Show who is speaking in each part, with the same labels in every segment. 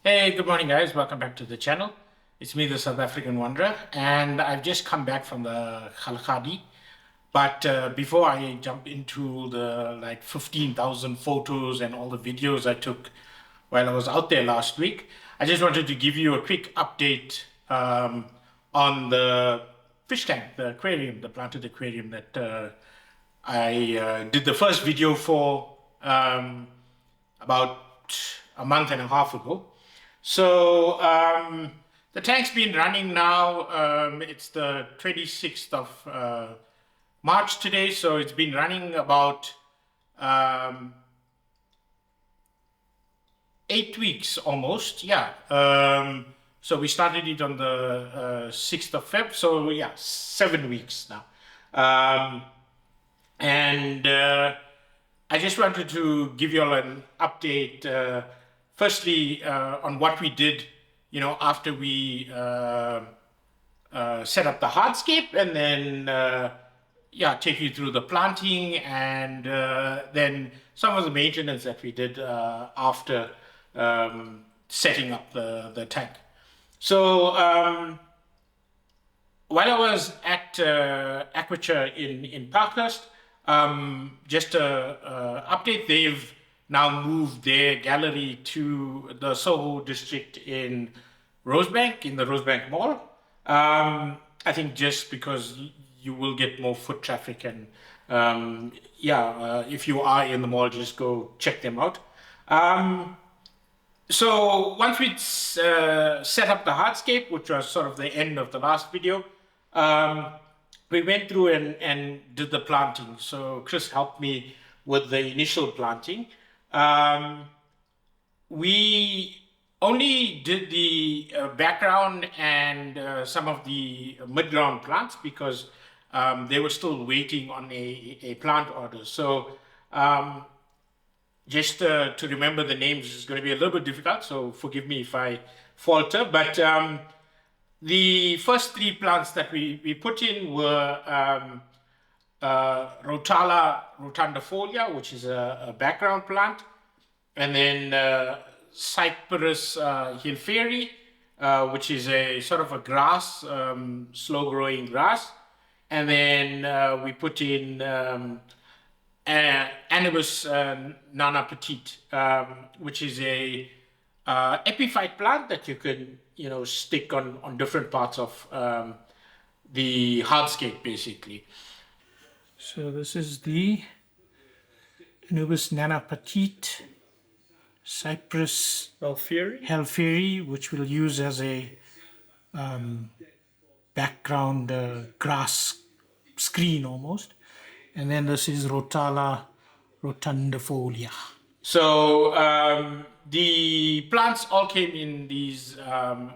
Speaker 1: Hey, good morning, guys. Welcome back to the channel. It's me, the South African Wanderer, and I've just come back from the Khalkhadi. But before I jump into the 15,000 photos and all the videos I took while I was out there last week, I just wanted to give you a quick update on the fish tank, the aquarium, the planted aquarium that I did the first video for about a month and a half ago. So the tank's been running now. It's the 26th of March today, so it's been running about um, 8 weeks almost. Yeah. So we started it on the 6th of Feb. So yeah, 7 weeks now. And I just wanted to give you all an update. Firstly, on what we did, after we set up the hardscape, and then take you through the planting, and then some of the maintenance that we did after setting up the tank. So while I was at Acquature in Parkhurst, just a update, they've now moved their gallery to the Soho district in Rosebank, in the Rosebank Mall. I think just because you will get more foot traffic, and if you are in the mall, just go check them out. So once we'd set up the hardscape, which was sort of the end of the last video, we went through and did the planting. So Chris helped me with the initial planting. We only did the background and some of the mid-ground plants because they were still waiting on a plant order. So just to remember the names is going to be a little bit difficult, so forgive me if I falter. But the first three plants that we put in were Rotala rotundifolia, which is a background plant, and then Cyperus hilferi, which is a sort of a grass, slow-growing grass. And then we put in Anubis nana petite, which is a epiphyte plant that you can stick on different parts of the hardscape, basically. So this is the Anubis nana petite, Cypress helferi, which we'll use as a background grass screen almost. And then this is Rotala rotundifolia. So the plants all came in these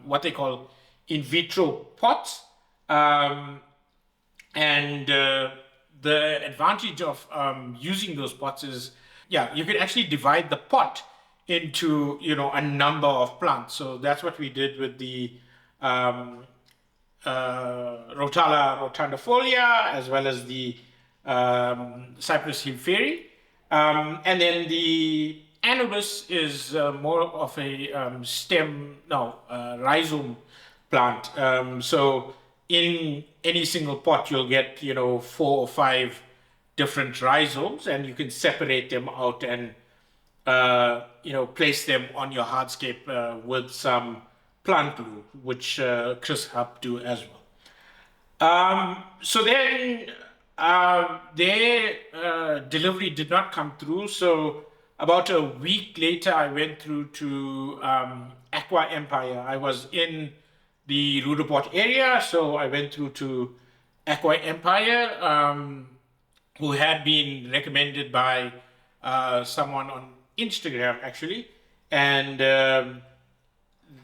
Speaker 1: what they call in vitro pots, and the advantage of using those pots is, you could actually divide the pot into a number of plants. So that's what we did with the Rotala rotundifolia, as well as the Cypress hilferi. And then the Anubis is more of a rhizome plant. So in any single pot, you'll get 4 or 5 different rhizomes, and you can separate them out and place them on your hardscape with some plant glue, which Chris helped do as well. So then their delivery did not come through. So about a week later, I went through to Aqua Empire. I was in the Rudaport area, so I went through to Aqua Empire, who had been recommended by someone on Instagram, actually. And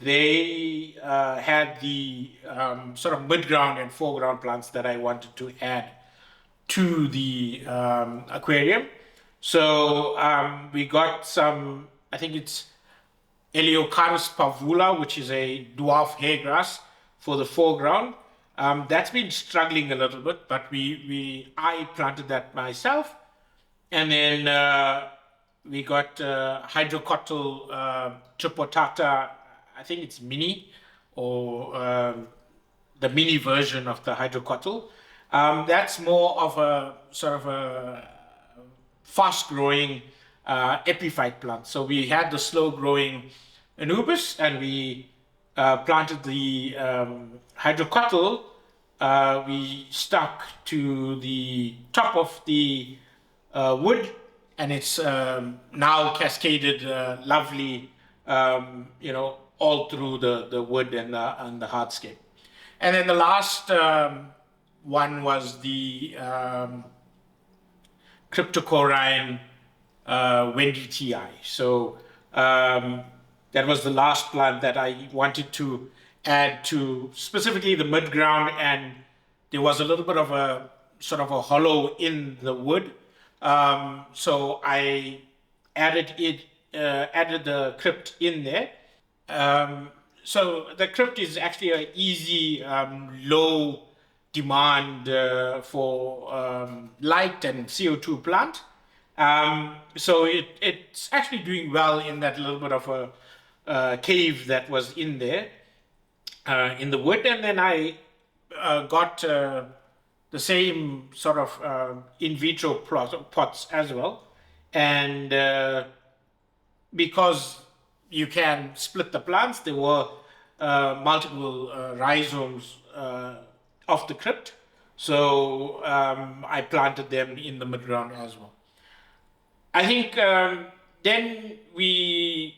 Speaker 1: they had the sort of mid-ground and foreground plants that I wanted to add to the aquarium. So we got some, I think it's Eliocarus pavula, which is a dwarf hairgrass for the foreground. That's been struggling a little bit, but I planted that myself. And then we got hydrocotyl tripotata I think it's mini, or the mini version of the hydrocotyl. That's more of a sort of a fast-growing epiphyte plant. So we had the slow-growing anubis, and we planted the hydrocotyl. We stuck to the top of the wood, and it's now cascaded lovely, all through the wood and the hardscape. And then the last one was the cryptocorine Wendy TI. So that was the last plant that I wanted to add to specifically the mid-ground, and there was a little bit of a sort of a hollow in the wood. So I added the crypt in there. So the crypt is actually an easy, low demand for light and CO2 plant. So it's actually doing well in that little bit of a cave that was in there, in the wood. And then I got the same sort of in vitro pots as well. And because you can split the plants, there were multiple rhizomes of the crypt. So I planted them in the mid-ground as well. I think then we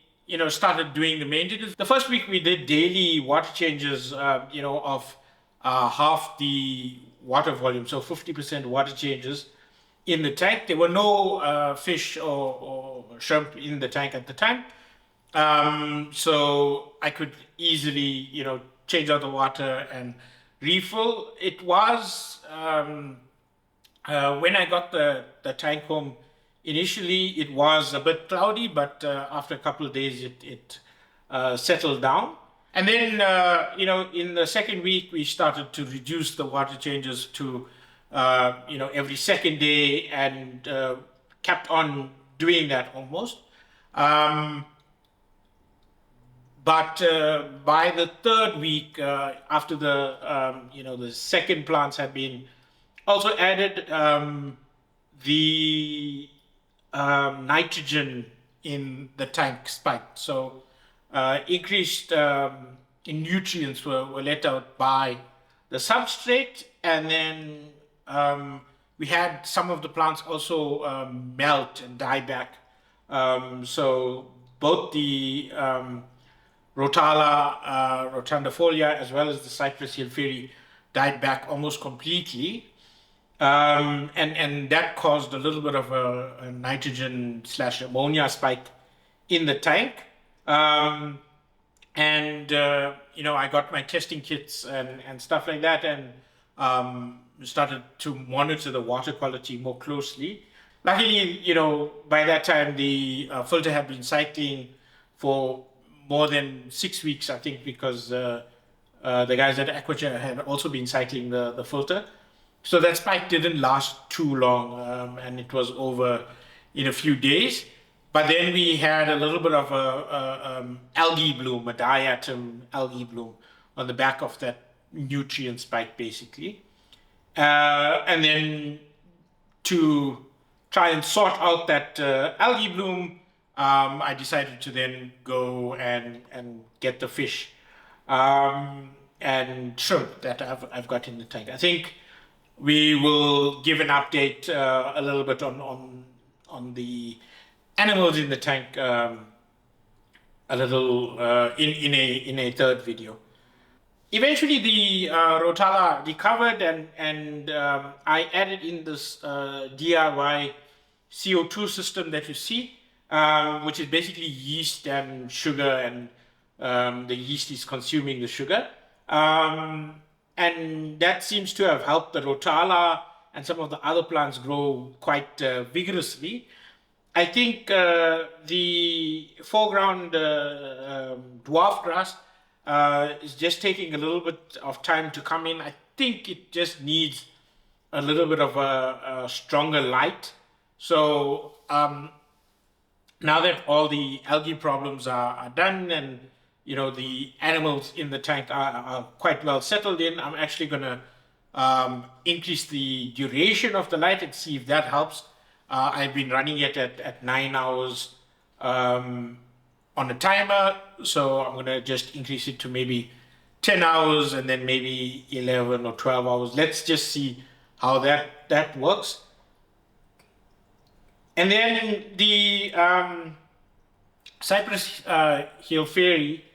Speaker 1: started doing the maintenance. The first week we did daily water changes, of half the water volume, so 50% water changes in the tank. There were no fish or shrimp in the tank at the time. So I could easily, change out the water and refill. It was, when I got the tank home, initially it was a bit cloudy, but after a couple of days it settled down. And then, in the second week, we started to reduce the water changes to, every second day, and kept on doing that almost. But by the third week, after the second plants had been also added, the nitrogen in the tank spiked. So increased in nutrients were let out by the substrate, and then we had some of the plants also melt and die back. So both the Rotala rotundifolia as well as the Cypress hillferi died back almost completely. And that caused a little bit of a nitrogen/ammonia spike in the tank. I got my testing kits and stuff like that, and started to monitor the water quality more closely. Luckily, by that time, the filter had been cycling for more than 6 weeks, I think, because the guys at Acquature had also been cycling the filter. So that spike didn't last too long, and it was over in a few days. But then we had a little bit of a algae bloom, a diatom algae bloom on the back of that nutrient spike, basically. And then to try and sort out that algae bloom, I decided to then go and get the fish and shrimp that I've got in the tank. I think we will give an update a little bit on the animals in the tank a little in a third video. Eventually, the Rotala recovered, and I added in this DIY CO2 system that you see, which is basically yeast and sugar, and the yeast is consuming the sugar. And that seems to have helped the Rotala and some of the other plants grow quite vigorously. I think the foreground dwarf grass is just taking a little bit of time to come in. I think it just needs a little bit of a stronger light. So now that all the algae problems are done, and the animals in the tank are quite well settled in, I'm actually going to increase the duration of the light and see if that helps. I've been running it at 9 hours on a timer, so I'm going to just increase it to maybe 10 hours and then maybe 11 or 12 hours. Let's just see how that works. And then the Cypress heel fairy,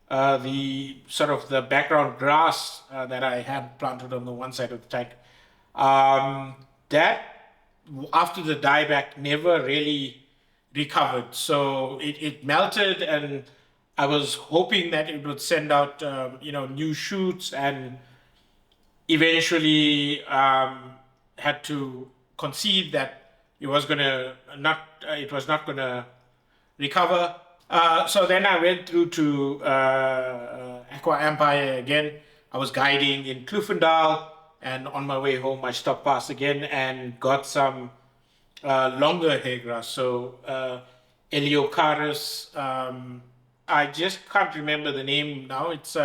Speaker 1: the sort of the background grass that I had planted on the one side of the tank, that after the dieback never really recovered. So it melted, and I was hoping that it would send out new shoots, and eventually had to concede that it was not gonna recover. So then I went through to Aqua Empire again. I was guiding in Kloofendal, and on my way home I stopped past again and got some longer hair grass. So Eliocharis, I just can't remember the name now. It's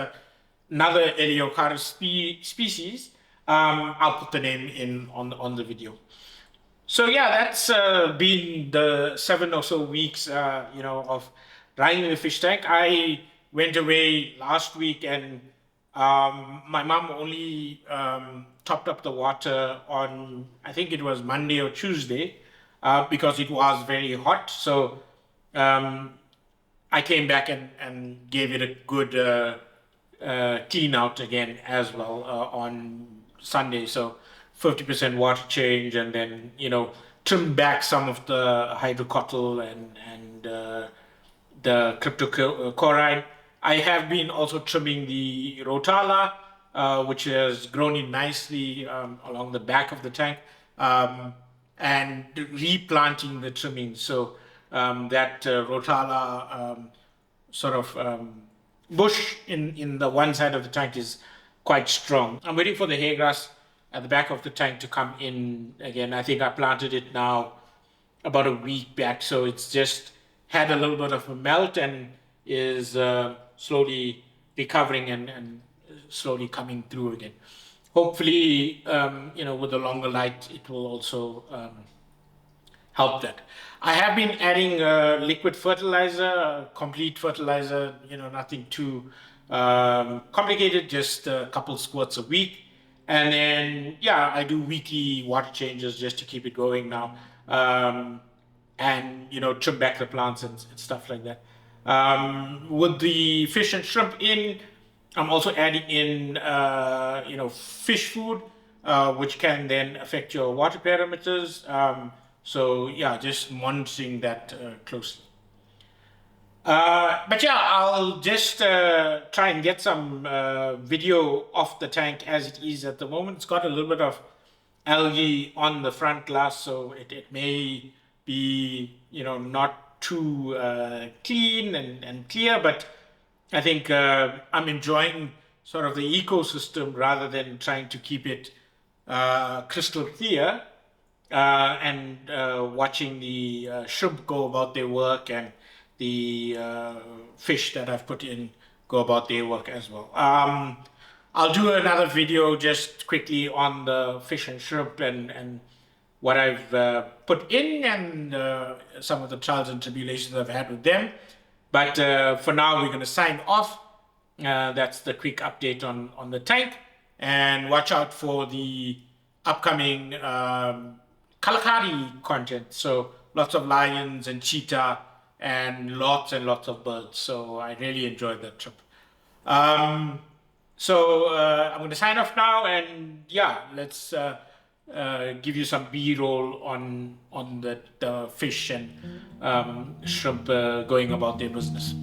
Speaker 1: another Eliocharis species. I'll put the name in on the video. So yeah, that's been the 7 or so weeks, of running the fish tank. I went away last week, and my mom only topped up the water on, I think it was Monday or Tuesday, because it was very hot. So I came back and gave it a good clean out again as well on Sunday. So 50% water change, and then trim back some of the hydrocotyle and the cryptochloride. I have been also trimming the rotala, which has grown in nicely along the back of the tank, and replanting the trimming. So that rotala bush in the one side of the tank is quite strong. I'm waiting for the hair grass at the back of the tank to come in again. I think I planted it now about a week back, so it's just had a little bit of a melt and is slowly recovering and slowly coming through again. Hopefully, with the longer light, it will also help that. I have been adding liquid fertilizer, complete fertilizer, nothing too complicated, just a couple squirts a week. And then, I do weekly water changes just to keep it going now. And, trim back the plants and stuff like that. With the fish and shrimp in, I'm also adding in, fish food, which can then affect your water parameters. Just monitoring that closely. I'll just try and get some video of the tank as it is at the moment. It's got a little bit of algae on the front glass, so it may be, not too clean and clear, but I think I'm enjoying sort of the ecosystem rather than trying to keep it crystal clear, and watching the shrimp go about their work and the fish that I've put in go about their work as well. I'll do another video just quickly on the fish and shrimp and what I've put in and some of the trials and tribulations I've had with them. But for now, we're going to sign off. That's the quick update on the tank. And watch out for the upcoming Kalahari content. So lots of lions and cheetah and lots of birds. So I really enjoyed that trip. I'm going to sign off now, and let's give you some B-roll on the fish and shrimp going about their business.